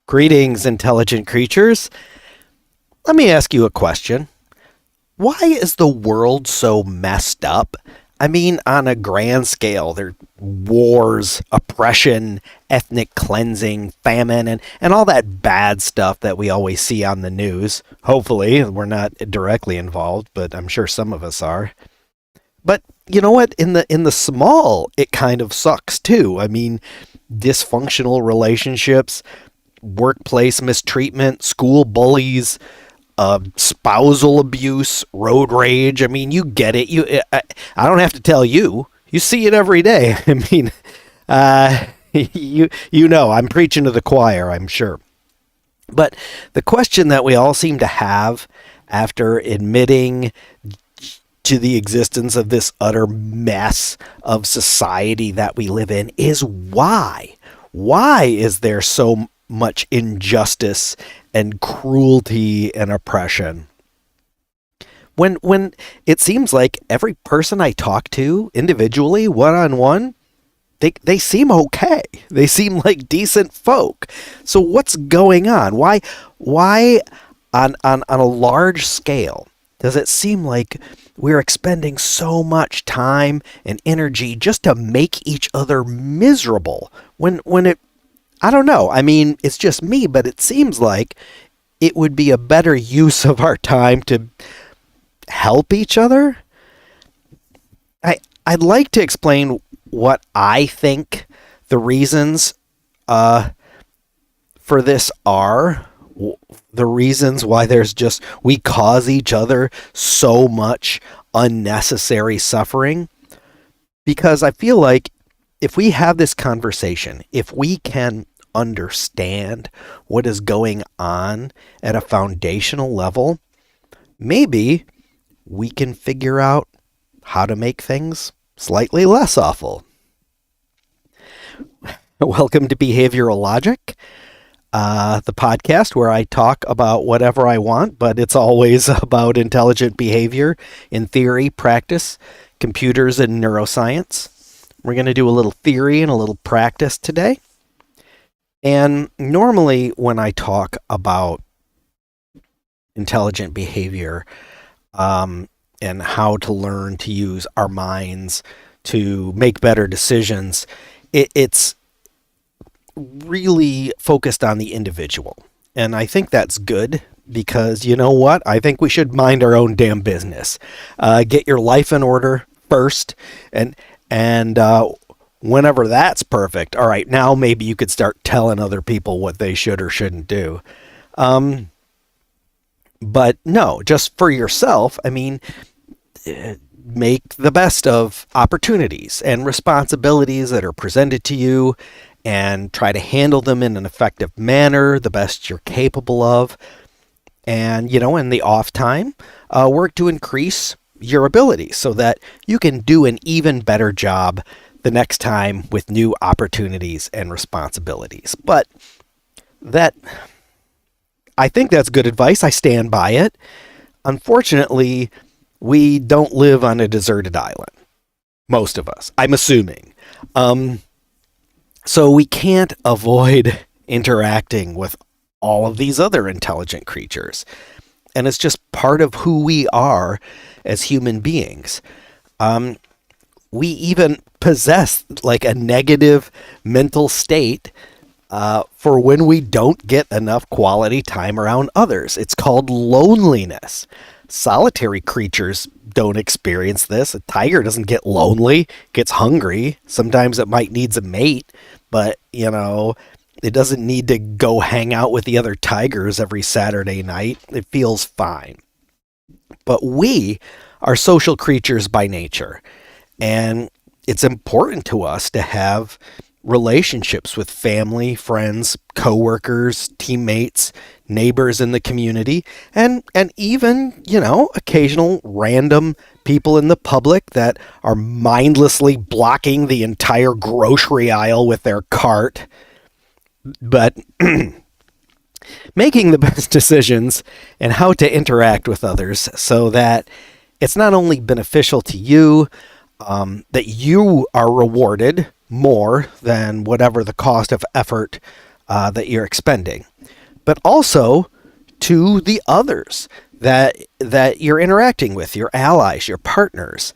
Greetings, intelligent creatures. Let me ask you a question. Why is the world so messed up? I mean, on a grand scale, there are wars, oppression, ethnic cleansing, famine, and all that bad stuff that we always see on the news. Hopefully, we're not directly involved, but I'm sure some of us are. But you know what? In the small, it kind of sucks too. I mean, dysfunctional relationships, workplace mistreatment, school bullies, spousal abuse, road rage. I mean, you get it. I don't have to tell you. You see it every day. I mean, you know, I'm preaching to the choir, I'm sure. But the question that we all seem to have after admitting to the existence of this utter mess of society that we live in is why? Why is there so much injustice and cruelty and oppression? When it seems like every person I talk to individually, one-on-one, they seem okay. They seem like decent folk. So what's going on? Why on a large scale does it seem like we're expending so much time and energy just to make each other miserable when it, I don't know. I mean, it's just me, but it seems like it would be a better use of our time to help each other. I'd like to explain what I think the reasons for this are. The reasons why we cause each other so much unnecessary suffering. Because I feel like if we have this conversation, if we can understand what is going on at a foundational level, maybe we can figure out how to make things slightly less awful. Welcome to Behavioral Logic, the podcast where I talk about whatever I want, but it's always about intelligent behavior in theory, practice, computers, and neuroscience. We're going to do a little theory and a little practice today. And normally when I talk about intelligent behavior and how to learn to use our minds to make better decisions, it's really focused on the individual. And I think that's good because you know what? I think we should mind our own damn business. Get your life in order first, and whenever that's perfect, all right, now maybe you could start telling other people what they should or shouldn't do. But no, just for yourself, I mean, make the best of opportunities and responsibilities that are presented to you and try to handle them in an effective manner, the best you're capable of. And, you know, in the off time, work to increase your ability so that you can do an even better job the next time with new opportunities and responsibilities. But I think that's good advice. I stand by it. Unfortunately, we don't live on a deserted island. Most of us, I'm assuming. So we can't avoid interacting with all of these other intelligent creatures. And it's just part of who we are as human beings. We even possess like a negative mental state for when we don't get enough quality time around others. It's called loneliness. Solitary creatures don't experience this. A tiger doesn't get lonely, gets hungry. Sometimes it might needs a mate, but you know, it doesn't need to go hang out with the other tigers every Saturday night. It feels fine. But we are social creatures by nature, and it's important to us to have relationships with family, friends, coworkers, teammates, neighbors in the community, and even, you know, occasional random people in the public that are mindlessly blocking the entire grocery aisle with their cart. But making the best decisions and how to interact with others so that it's not only beneficial to you, that you are rewarded more than whatever the cost of effort that you're expending. but also to the others that you're interacting with, your allies, your partners.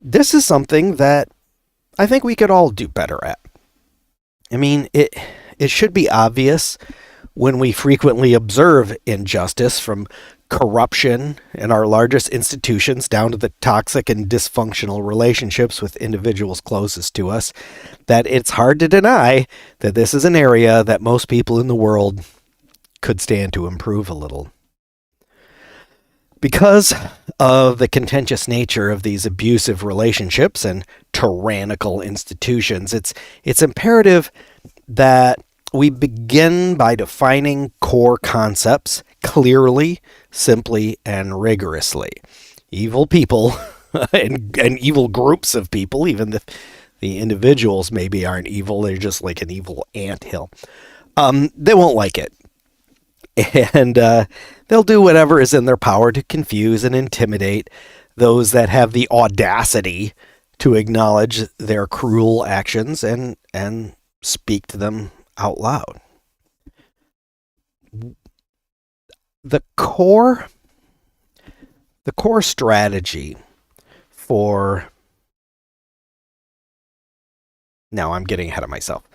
This is something that I think we could all do better at. I mean, it should be obvious when we frequently observe injustice, from corruption in our largest institutions down to the toxic and dysfunctional relationships with individuals closest to us, that it's hard to deny that this is an area that most people in the world could stand to improve a little. Because of the contentious nature of these abusive relationships and tyrannical institutions, it's imperative that we begin by defining core concepts clearly, simply, and rigorously. Evil people and evil groups of people, even if the individuals maybe aren't evil, they're just like an evil anthill. They won't like it. And they'll do whatever is in their power to confuse and intimidate those that have the audacity to acknowledge their cruel actions and speak to them out loud. The core strategy for... Now I'm getting ahead of myself.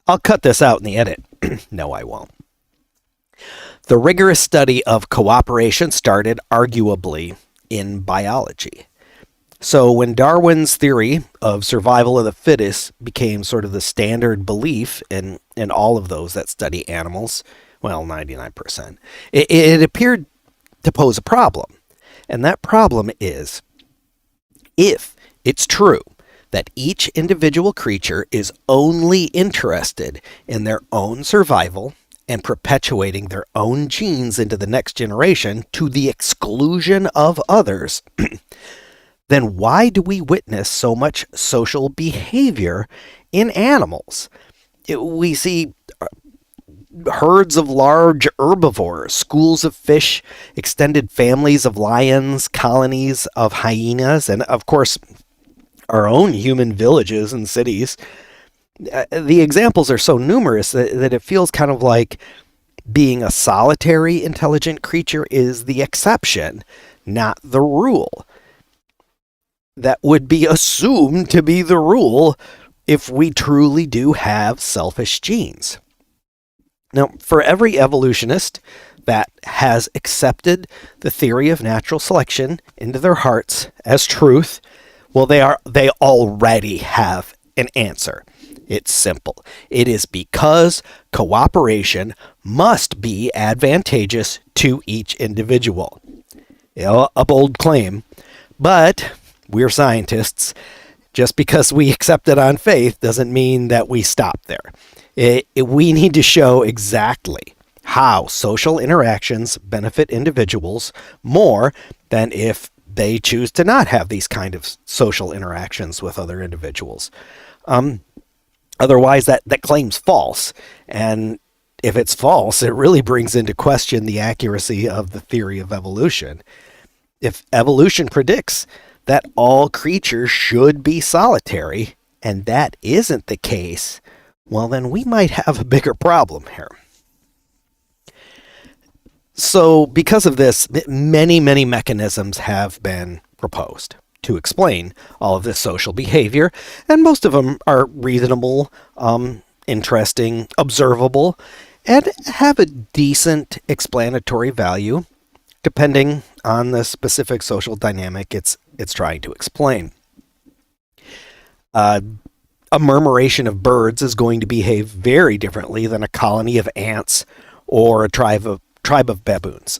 I'll cut this out in the edit. No, I won't. The rigorous study of cooperation started arguably in biology. So when Darwin's theory of survival of the fittest became sort of the standard belief in all of those that study animals, well, 99%, it appeared to pose a problem. And that problem is, if it's true that each individual creature is only interested in their own survival and perpetuating their own genes into the next generation to the exclusion of others, then why do we witness so much social behavior in animals? We see herds of large herbivores, schools of fish, extended families of lions, colonies of hyenas, and of course, our own human villages and cities. The examples are so numerous that it feels kind of like being a solitary intelligent creature is the exception, not the rule. That would be assumed to be the rule if we truly do have selfish genes. Now, for every evolutionist that has accepted the theory of natural selection into their hearts as truth, well, they already have an answer. It's simple. It is because cooperation must be advantageous to each individual. A bold claim, but we're scientists. Just because we accept it on faith doesn't mean that we stop there. We need to show exactly how social interactions benefit individuals more than if they choose to not have these kind of social interactions with other individuals. Otherwise, that claim's false. And if it's false, it really brings into question the accuracy of the theory of evolution. If evolution predicts that all creatures should be solitary, and that isn't the case, well, then we might have a bigger problem here. So because of this, many mechanisms have been proposed to explain all of this social behavior, and most of them are reasonable, interesting, observable, and have a decent explanatory value, depending on the specific social dynamic it's trying to explain. A murmuration of birds is going to behave very differently than a colony of ants or a tribe of baboons.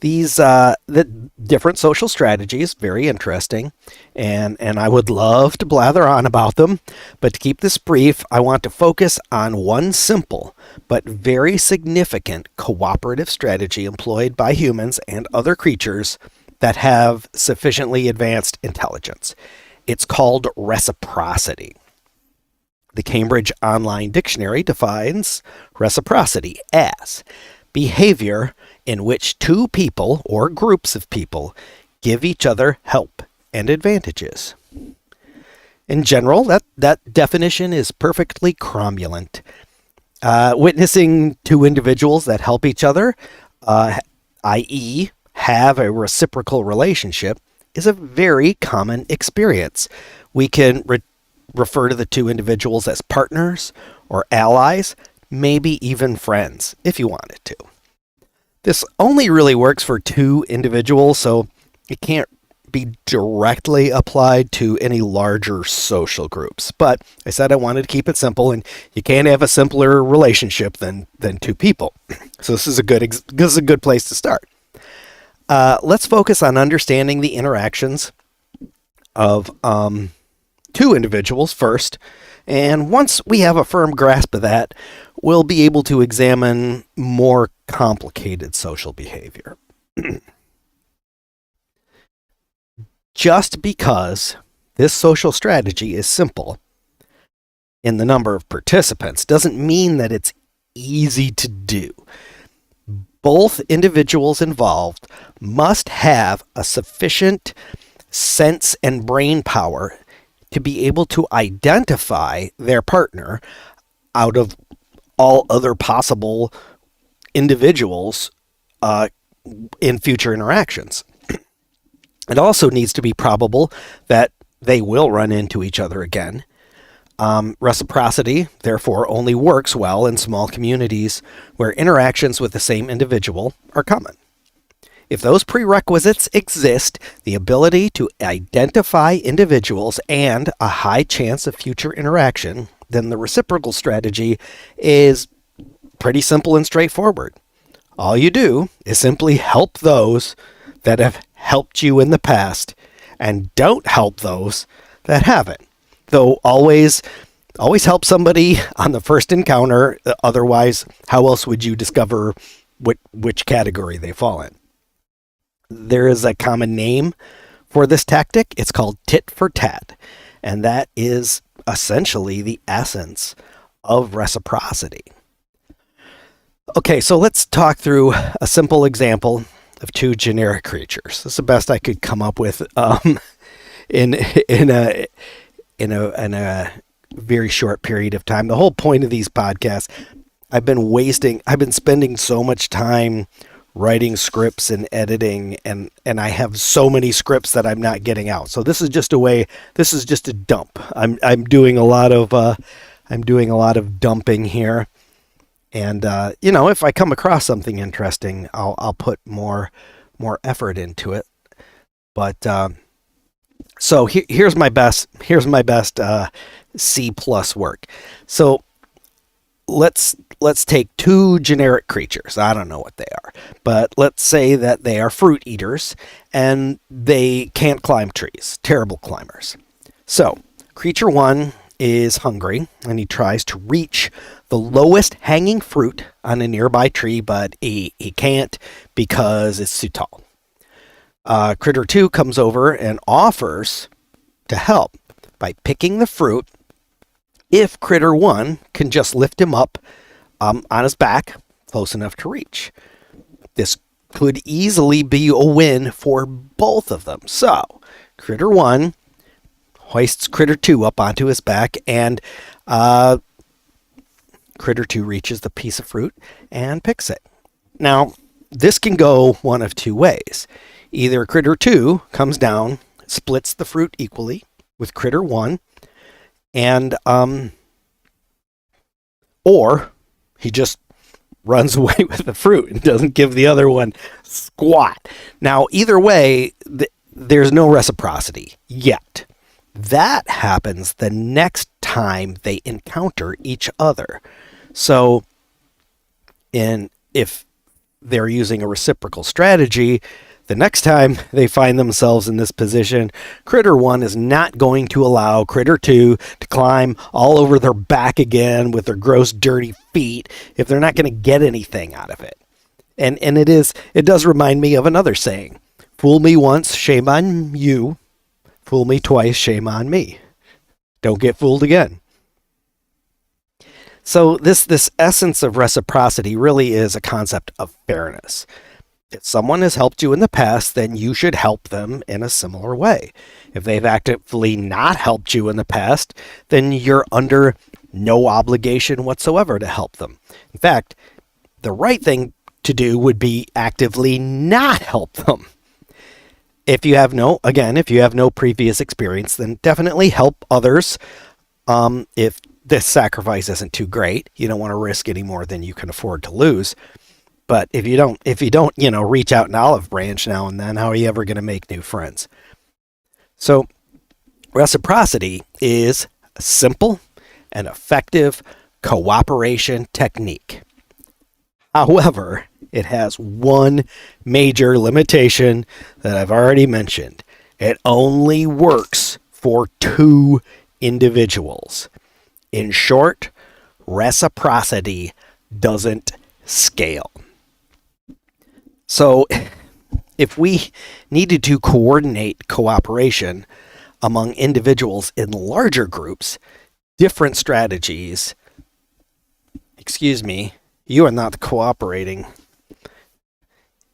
The different social strategies, very interesting, and I would love to blather on about them, but to keep this brief, I want to focus on one simple but very significant cooperative strategy employed by humans and other creatures that have sufficiently advanced intelligence. It's called reciprocity. The Cambridge Online Dictionary defines reciprocity as behavior in which two people or groups of people give each other help and advantages. In general, that definition is perfectly cromulent. Witnessing two individuals that help each other, i.e., have a reciprocal relationship, is a very common experience. We can refer to the two individuals as partners or allies, maybe even friends, if you wanted to. This only really works for two individuals, so it can't be directly applied to any larger social groups. But I said I wanted to keep it simple, and you can't have a simpler relationship than two people. So this is a good place to start. Let's focus on understanding the interactions of two individuals first. And once we have a firm grasp of that, we'll be able to examine more complicated social behavior. Just because this social strategy is simple in the number of participants doesn't mean that it's easy to do. Both individuals involved must have a sufficient sense and brain power to be able to identify their partner out of all other possible individuals in future interactions. It also needs to be probable that they will run into each other again. Reciprocity, therefore, only works well in small communities where interactions with the same individual are common. If those prerequisites exist, the ability to identify individuals and a high chance of future interaction, then the reciprocal strategy is pretty simple and straightforward. All you do is simply help those that have helped you in the past and don't help those that haven't. Though always help somebody on the first encounter. Otherwise, how else would you discover which category they fall in? There is a common name for this tactic. It's called tit for tat. And that is essentially the essence of reciprocity. Okay, so let's talk through a simple example of two generic creatures. This is the best I could come up with in a very short period of time. The whole point of these podcasts, I've been spending so much time writing scripts and editing, and I have so many scripts that I'm not getting out. So this is just a dump. I'm doing a lot of dumping here. And if I come across something interesting, I'll put more effort into it. But so here's my best C+ work. So let's take two generic creatures. I don't know what they are, but let's say that they are fruit eaters and they can't climb trees. Terrible climbers. So creature one is hungry and he tries to reach the lowest hanging fruit on a nearby tree, but he can't because it's too tall. Critter 2 comes over and offers to help by picking the fruit if Critter 1 can just lift him up on his back close enough to reach. This could easily be a win for both of them. So Critter 1 hoists Critter 2 up onto his back, and Critter 2 reaches the piece of fruit and picks it. Now, this can go one of two ways. Either Critter 2 comes down, splits the fruit equally with Critter 1, and or he just runs away with the fruit and doesn't give the other one squat. Now, either way, there's no reciprocity yet. That happens the next time they encounter each other. So, if they're using a reciprocal strategy, the next time they find themselves in this position, Critter 1 is not going to allow Critter 2 to climb all over their back again with their gross, dirty feet if they're not going to get anything out of it. And it does remind me of another saying: fool me once, shame on you. Fool me twice, shame on me. Don't get fooled again. So this essence of reciprocity really is a concept of fairness. If someone has helped you in the past, then you should help them in a similar way. If they've actively not helped you in the past, then you're under no obligation whatsoever to help them. In fact, the right thing to do would be actively not help them. If you have no previous experience, then definitely help others. If this sacrifice isn't too great, you don't want to risk any more than you can afford to lose. But if you don't, reach out an olive branch now and then, how are you ever going to make new friends? So reciprocity is a simple and effective cooperation technique. However, it has one major limitation that I've already mentioned. It only works for two individuals. In short, reciprocity doesn't scale. So, if we needed to coordinate cooperation among individuals in larger groups, different strategies. Excuse me, you are not cooperating.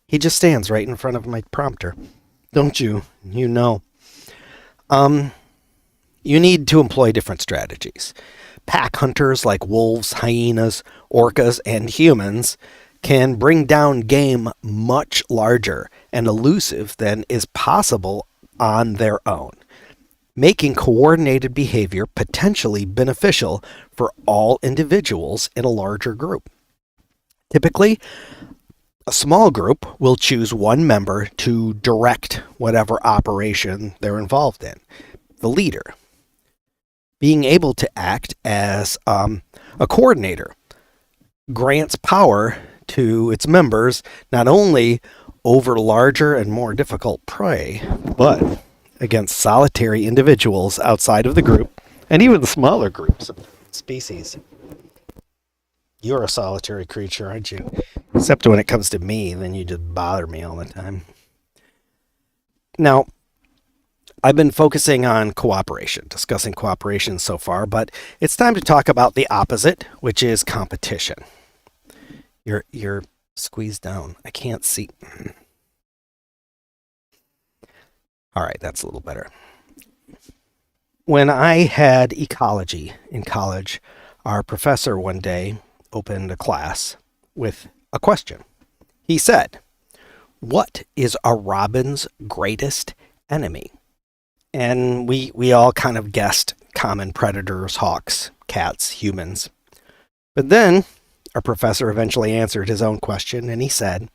He just stands right in front of my prompter. Don't you? You know. You need to employ different strategies. Pack hunters like wolves, hyenas, orcas, and humans can bring down game much larger and elusive than is possible on their own, making coordinated behavior potentially beneficial for all individuals in a larger group. Typically, a small group will choose one member to direct whatever operation they're involved in, the leader. Being able to act as a coordinator grants power to its members not only over larger and more difficult prey, but against solitary individuals outside of the group and even the smaller groups of species. You're a solitary creature, aren't you? Except when it comes to me, then you just bother me all the time. Now, I've been focusing on cooperation, discussing cooperation so far, but it's time to talk about the opposite, which is competition. You're squeezed down. I can't see. All right, that's a little better. When I had ecology in college, our professor one day opened a class with a question. He said, "What is a robin's greatest enemy?" And we all kind of guessed common predators, hawks, cats, humans. But then our professor eventually answered his own question and he said,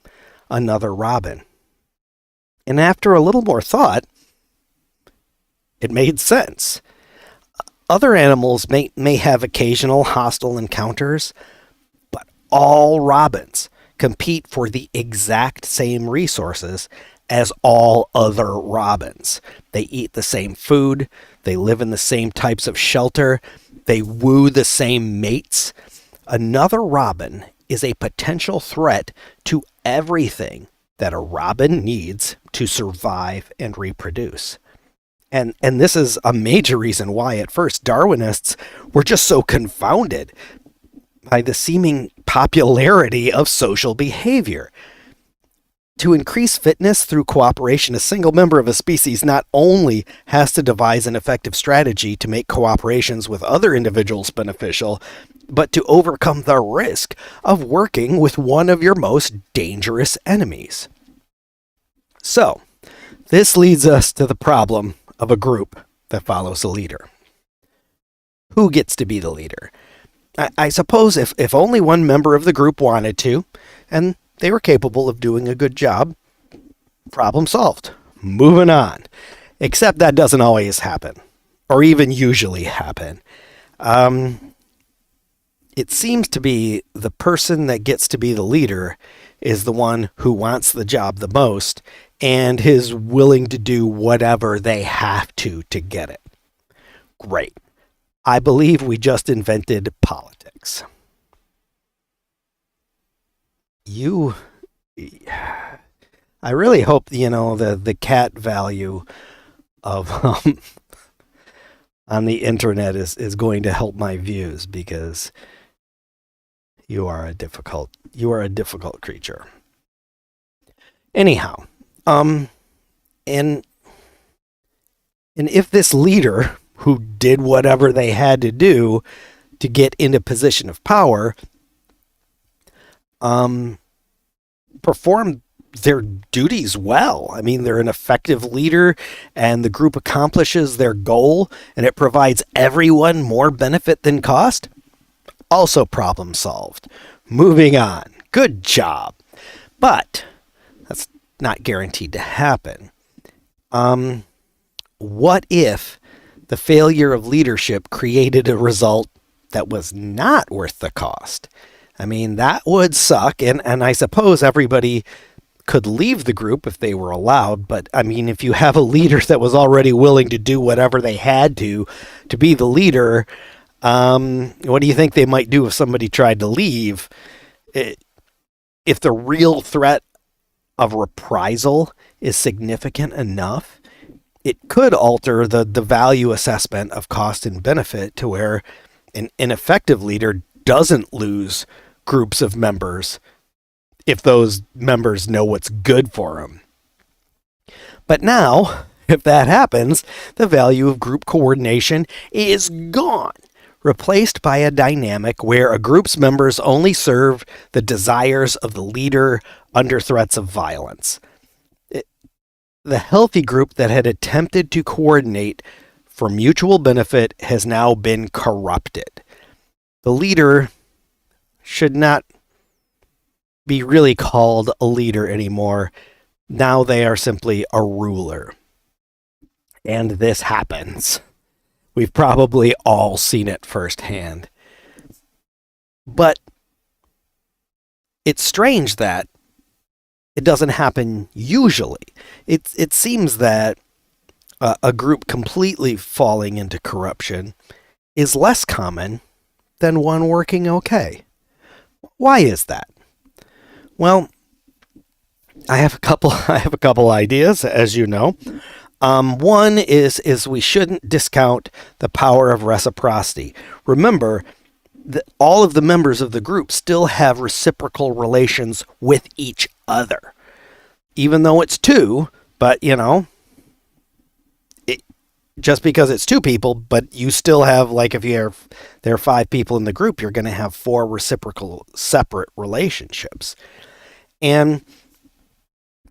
"Another robin." And after a little more thought, it made sense. Other animals may have occasional hostile encounters, but all robins compete for the exact same resources as all other robins. They eat the same food, they live in the same types of shelter, they woo the same mates. Another robin is a potential threat to everything that a robin needs to survive and reproduce. And this is a major reason why at first Darwinists were just so confounded by the seeming popularity of social behavior. To increase fitness through cooperation, a single member of a species not only has to devise an effective strategy to make cooperations with other individuals beneficial, but to overcome the risk of working with one of your most dangerous enemies. So, this leads us to the problem of a group that follows a leader. Who gets to be the leader? I suppose if only one member of the group wanted to, and they were capable of doing a good job, problem solved. Moving on. Except that doesn't always happen, or even usually happen. It seems to be the person that gets to be the leader is the one who wants the job the most and is willing to do whatever they have to get it. Great. I believe we just invented politics. I really hope, the cat value of on the internet is going to help my views, because you are a difficult creature. Anyhow, and if this leader who did whatever they had to do to get into position of power perform their duties well. I mean, they're an effective leader and the group accomplishes their goal and it provides everyone more benefit than cost. Also problem solved. Moving on. Good job. But that's not guaranteed to happen. What if the failure of leadership created a result that was not worth the cost? I mean, that would suck. And I suppose everybody could leave the group if they were allowed. But I mean, if you have a leader that was already willing to do whatever they had to be the leader, what do you think they might do if somebody tried to leave? If the real threat of reprisal is significant enough, it could alter the value assessment of cost and benefit to where an ineffective leader doesn't lose groups of members if those members know what's good for them. But now, if that happens, the value of group coordination is gone, replaced by a dynamic where a group's members only serve the desires of the leader under threats of violence. The healthy group that had attempted to coordinate for mutual benefit has now been corrupted. The leader should not be really called a leader anymore. Now they are simply a ruler. And this happens. We've probably all seen it firsthand. But it's strange that it doesn't happen usually. It seems that a group completely falling into corruption is less common than one working okay. Why is that? Well, I have a couple ideas, as you know. One is we shouldn't discount the power of reciprocity. Remember that all of the members of the group still have reciprocal relations with each other, even though it's two. But just because it's two people, but you still have, like, if there are 5 people in the group, you're going to have 4 reciprocal separate relationships. And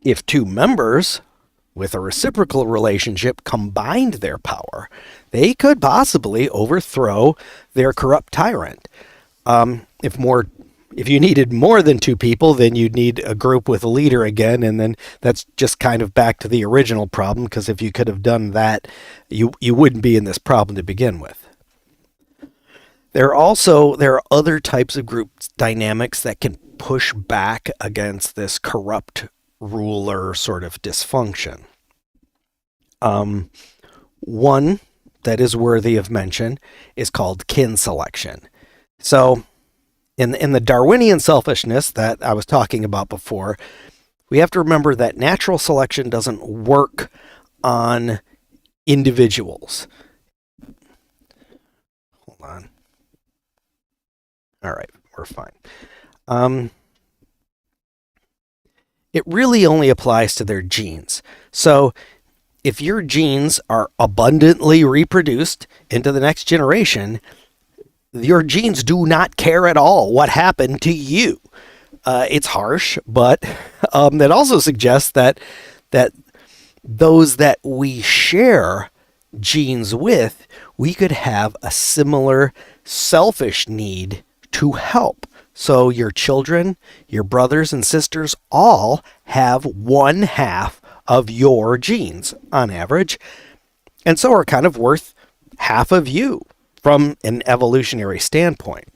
if 2 members with a reciprocal relationship combined their power, they could possibly overthrow their corrupt tyrant. If you needed more than 2 people, then you'd need a group with a leader again, and then that's just kind of back to the original problem, because if you could have done that, you wouldn't be in this problem to begin with. There are other types of group dynamics that can push back against this corrupt ruler sort of dysfunction. One that is worthy of mention is called kin selection. So in the Darwinian selfishness that I was talking about before, we have to remember that natural selection doesn't work on individuals. Hold on. All right, we're fine. It really only applies to their genes. So if your genes are abundantly reproduced into the next generation, your genes do not care at all what happened to you. It's harsh, but that also suggests that those that we share genes with, we could have a similar selfish need to help. So your children, your brothers and sisters all have 1/2 of your genes on average, and so are kind of worth half of you from an evolutionary standpoint.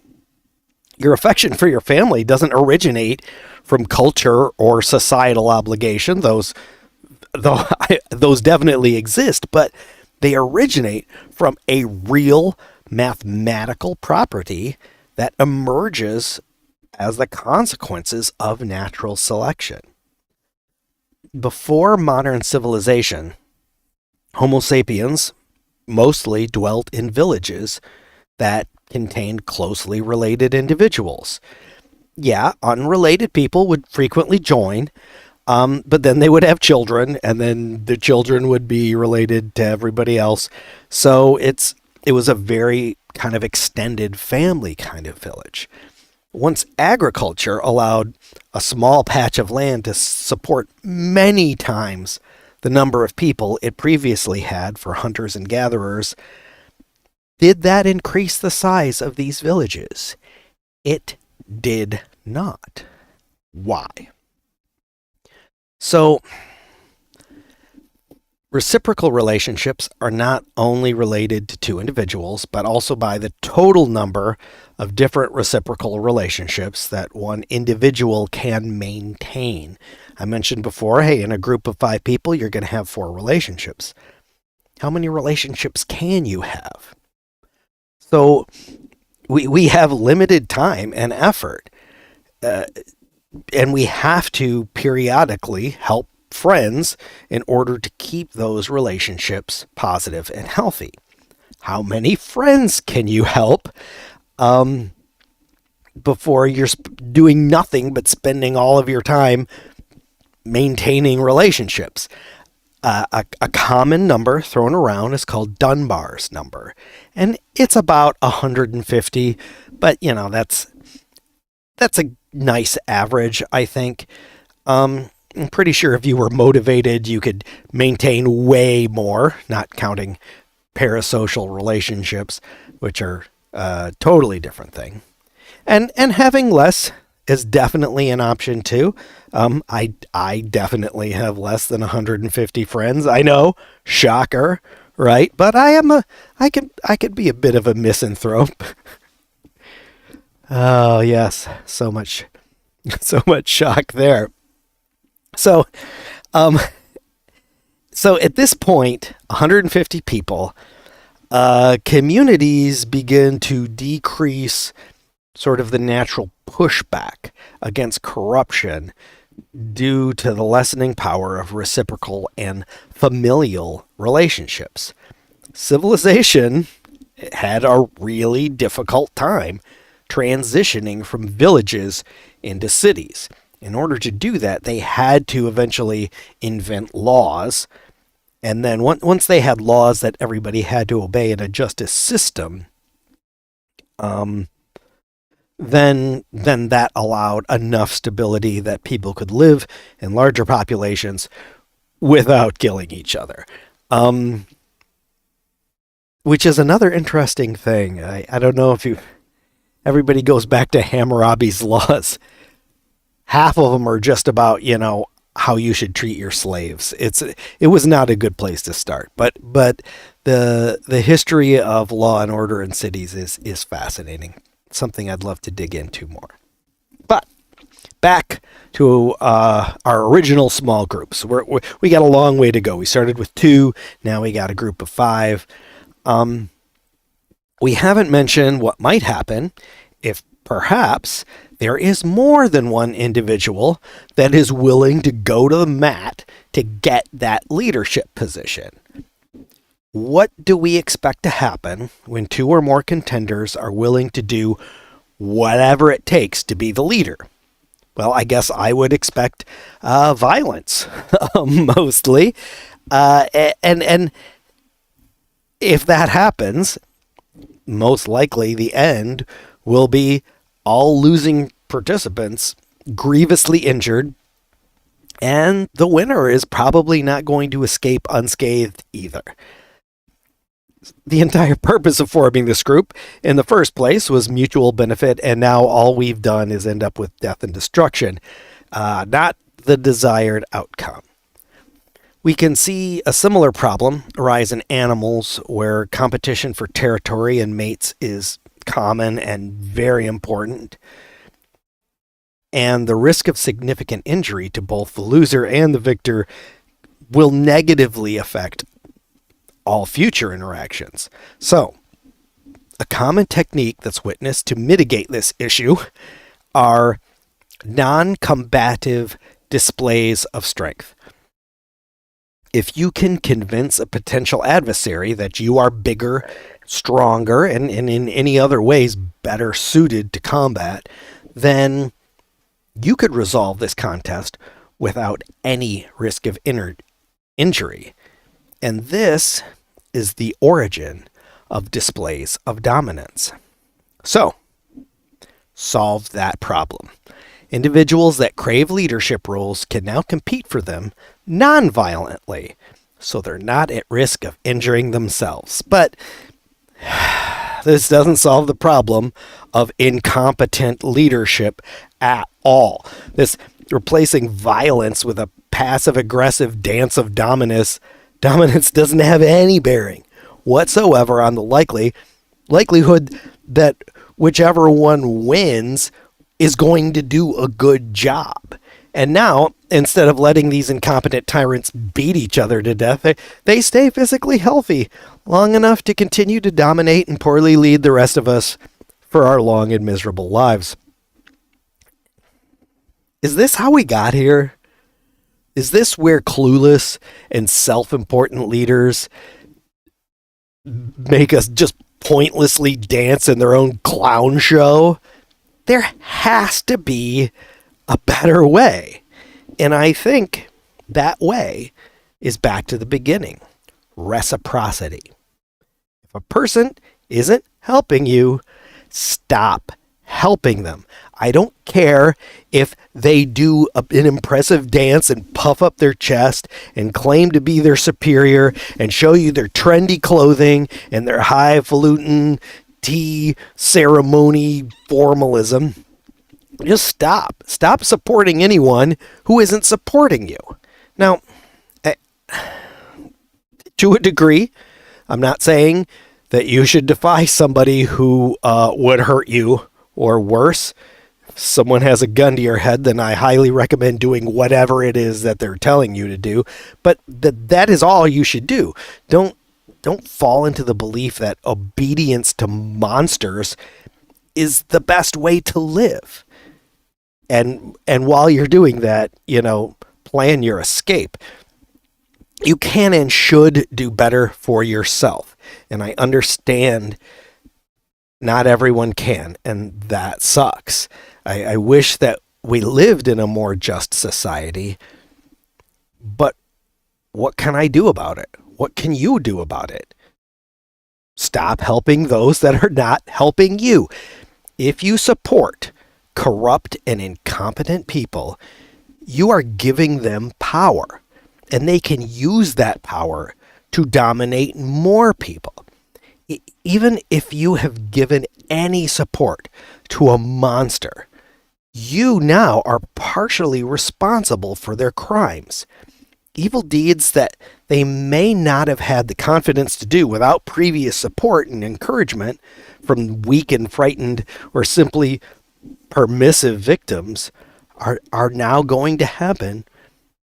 Your affection for your family doesn't originate from culture or societal obligation. Those definitely exist, but they originate from a real mathematical property that emerges as the consequences of natural selection. Before modern civilization, Homo sapiens mostly dwelt in villages that contained closely related individuals. Yeah, unrelated people would frequently join, but then they would have children, and then the children would be related to everybody else. So it was a very kind of extended family kind of village. Once agriculture allowed a small patch of land to support many times the number of people it previously had for hunters and gatherers, did that increase the size of these villages? It did not. Why? So, reciprocal relationships are not only related to two individuals, but also by the total number of different reciprocal relationships that one individual can maintain. I mentioned before, hey, in a group of 5 people, you're going to have 4 relationships. How many relationships can you have? So we have limited time and effort, and we have to periodically help friends in order to keep those relationships positive and healthy. How many friends can you help before you're doing nothing but spending all of your time maintaining relationships? A common number thrown around is called Dunbar's number, and it's about 150, but that's a nice average, I think. I'm pretty sure if you were motivated, you could maintain way more, not counting parasocial relationships, which are a totally different thing. And having less is definitely an option too. I definitely have less than 150 friends. I know, shocker, right? But I could be a bit of a misanthrope. Oh yes, so much shock there. So, so at this point, 150 people, communities begin to decrease sort of the natural pushback against corruption due to the lessening power of reciprocal and familial relationships. Civilization had a really difficult time transitioning from villages into cities. In order to do that, they had to eventually invent laws. And then once they had laws that everybody had to obey in a justice system, then that allowed enough stability that people could live in larger populations without killing each other. Which is another interesting thing. I don't know if everybody goes back to Hammurabi's laws. Half of them are just about, how you should treat your slaves. It was not a good place to start. But the history of law and order in cities is fascinating. Something I'd love to dig into more. But back to our original small groups. We got a long way to go. We started with 2. Now we got a group of 5. We haven't mentioned what might happen if perhaps there is more than one individual that is willing to go to the mat to get that leadership position. What do we expect to happen when 2 or more contenders are willing to do whatever it takes to be the leader? Well, I guess I would expect violence, mostly. And if that happens, most likely the end will be all losing participants grievously injured, and the winner is probably not going to escape unscathed either. The entire purpose of forming this group in the first place was mutual benefit, and now all we've done is end up with death and destruction, not the desired outcome. We can see a similar problem arise in animals where competition for territory and mates is common and very important. And the risk of significant injury to both the loser and the victor will negatively affect all future interactions. So, a common technique that's witnessed to mitigate this issue are non-combative displays of strength. If you can convince a potential adversary that you are bigger, stronger, and in any other ways better suited to combat, then you could resolve this contest without any risk of injury. And this is the origin of displays of dominance. So, solve that problem. Individuals that crave leadership roles can now compete for them non-violently, so they're not at risk of injuring themselves. But this doesn't solve the problem of incompetent leadership at all. This replacing violence with a passive-aggressive dance of dominance doesn't have any bearing whatsoever on the likelihood that whichever one wins is going to do a good job. And now, instead of letting these incompetent tyrants beat each other to death, they stay physically healthy long enough to continue to dominate and poorly lead the rest of us for our long and miserable lives. Is this how we got here? Is this where clueless and self-important leaders make us just pointlessly dance in their own clown show? There has to be a better way. And I think that way is back to the beginning. Reciprocity. If a person isn't helping you, stop helping them. I don't care if they do an impressive dance and puff up their chest and claim to be their superior and show you their trendy clothing and their highfalutin tea ceremony formalism. Just stop. Stop supporting anyone who isn't supporting you. Now, to a degree, I'm not saying that you should defy somebody who would hurt you, or worse. If someone has a gun to your head, then I highly recommend doing whatever it is that they're telling you to do. But that is all you should do. Don't fall into the belief that obedience to monsters is the best way to live. And while you're doing that, plan your escape. You can and should do better for yourself. And I understand not everyone can, and that sucks. I wish that we lived in a more just society, but what can I do about it? What can you do about it? Stop helping those that are not helping you. If you support corrupt and incompetent people, you are giving them power, and they can use that power to dominate more people. Even if you have given any support to a monster, you now are partially responsible for their crimes. Evil deeds that they may not have had the confidence to do without previous support and encouragement from weak and frightened or simply permissive victims are now going to happen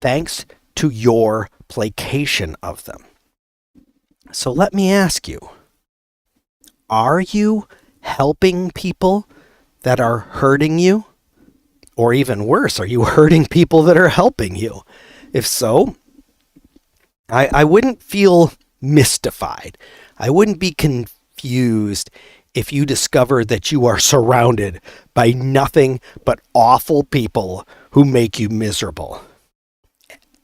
thanks to your placation of them. So let me ask you, are you helping people that are hurting you? Or even worse, are you hurting people that are helping you? If so, I wouldn't feel mystified. I wouldn't be confused if you discovered that you are surrounded by nothing but awful people who make you miserable.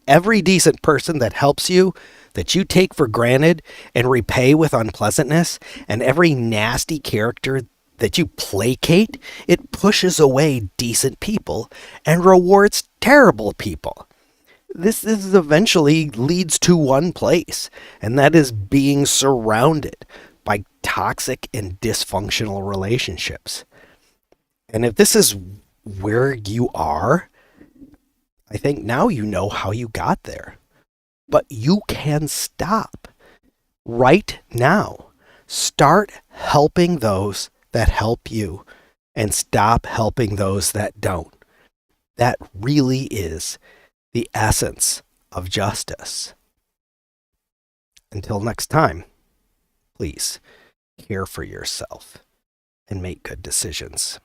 Every decent person that helps you, that you take for granted and repay with unpleasantness, and every nasty character that you placate, it pushes away decent people and rewards terrible people. This eventually leads to one place, and that is being surrounded by toxic and dysfunctional relationships. And if this is where you are, I think now you know how you got there. But you can stop right now. Start helping those that help you and stop helping those that don't. That really is the essence of justice. Until next time, please care for yourself and make good decisions.